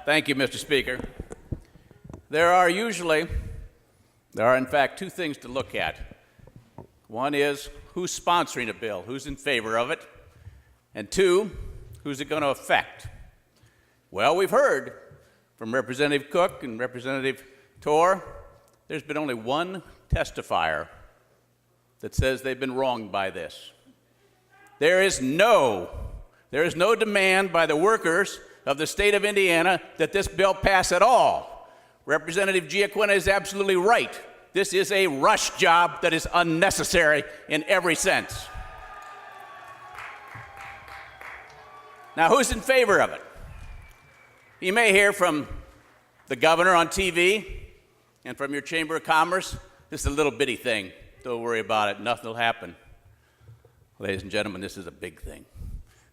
Thank you, Mr. Speaker. There are in fact two things to look at. One is who's sponsoring a bill, who's in favor of it, and two, who's it going to affect? Well, we've heard from Representative Cook and Representative Torr, there's been only one testifier that says they've been wronged by this. There is no demand by the workers of the state of Indiana that this bill pass at all. Representative Giacquina is absolutely right. This is a rush job that is unnecessary in every sense. Now, who's in favor of it? You may hear from the governor on TV and from your Chamber of Commerce, this is a little bitty thing. Don't worry about it. Nothing will happen. Ladies and gentlemen, this is a big thing.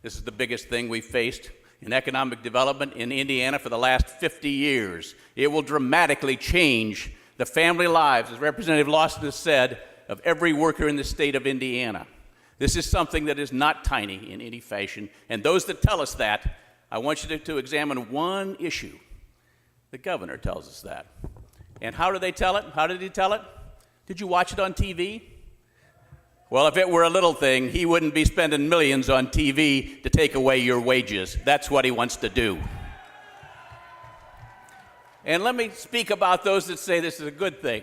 This is the biggest thing we've faced in economic development in Indiana for the last 50 years. It will dramatically change the family lives, as Representative Lawson has said, of every worker in the state of Indiana. This is something that is not tiny in any fashion, and those that tell us that, I want you to examine one issue. The governor tells us that. And how do they tell it? How did he tell it? Did you watch it on TV? Well, if it were a little thing, he wouldn't be spending millions on TV to take away your wages. That's what he wants to do. And let me speak about those that say this is a good thing.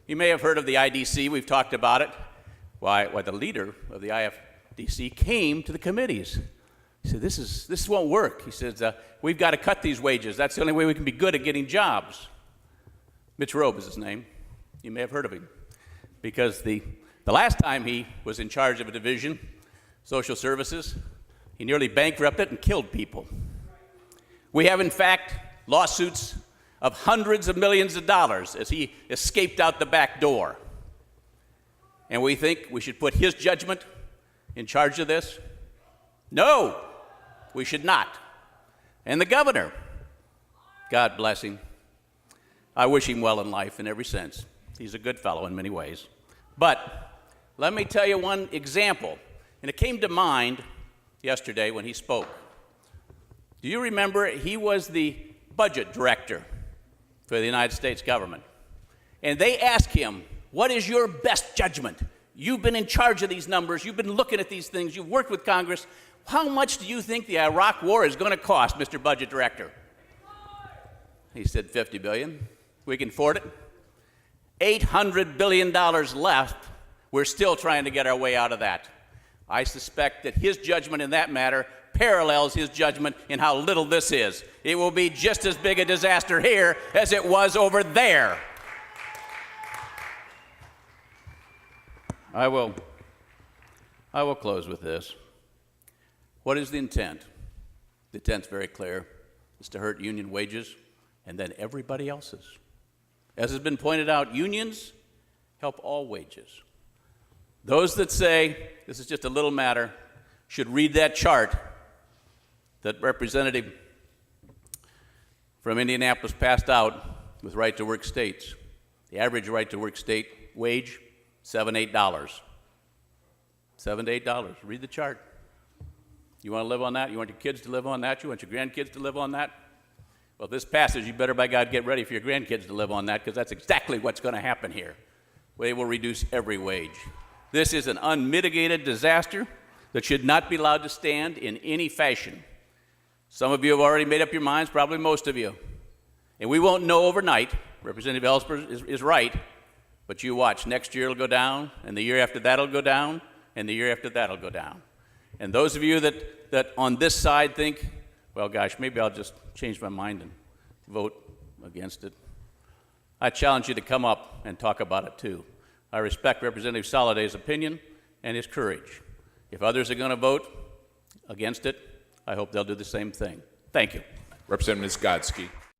You may have heard of the IDC. We've talked about it. Why the leader of the IFDC came to the committees. He said, this won't work. He says, we've got to cut these wages. That's the only way we can be good at getting jobs. Mitch Robe is his name. You may have heard of him. Because the last time he was in charge of a division, social services, he nearly bankrupted and killed people. We have, in fact, lawsuits of hundreds of millions of dollars as he escaped out the back door. And we think we should put his judgment in charge of this? No, we should not. And the governor, God bless him. I wish him well in life in every sense. He's a good fellow in many ways. But let me tell you one example, and it came to mind yesterday when he spoke. Do you remember he was the budget director for the United States government? And they asked him, what is your best judgment? You've been in charge of these numbers. You've been looking at these things. You've worked with Congress. How much do you think the Iraq war is going to cost, Mr. Budget Director? He said, $50 billion. We can afford it. $800 billion left. We're still trying to get our way out of that. I suspect that his judgment in that matter parallels his judgment in how little this is. It will be just as big a disaster here as it was over there. I will close with this. What is the intent? The intent's very clear. It's to hurt union wages and then everybody else's. As has been pointed out, unions help all wages. Those that say this is just a little matter should read that chart that Representative from Indianapolis passed out with right-to-work states. The average right-to-work state wage, $7, $8. $7 to $8. Read the chart. You want to live on that? You want your kids to live on that? You want your grandkids to live on that? Well, if this passes, you better, by God, get ready for your grandkids to live on that, because that's exactly what's going to happen here. They will reduce every wage. This is an unmitigated disaster that should not be allowed to stand in any fashion. Some of you have already made up your minds, probably most of you. And we won't know overnight. Representative Ellsberg is right. But you watch. Next year it'll go down, and the year after that it'll go down, and the year after that it'll go down. And those of you that on this side think, well, gosh, maybe I'll just change my mind and vote against it, I challenge you to come up and talk about it too. I respect Representative Soliday's opinion and his courage. If others are going to vote against it, I hope they'll do the same thing. Thank you. Representative Godsky.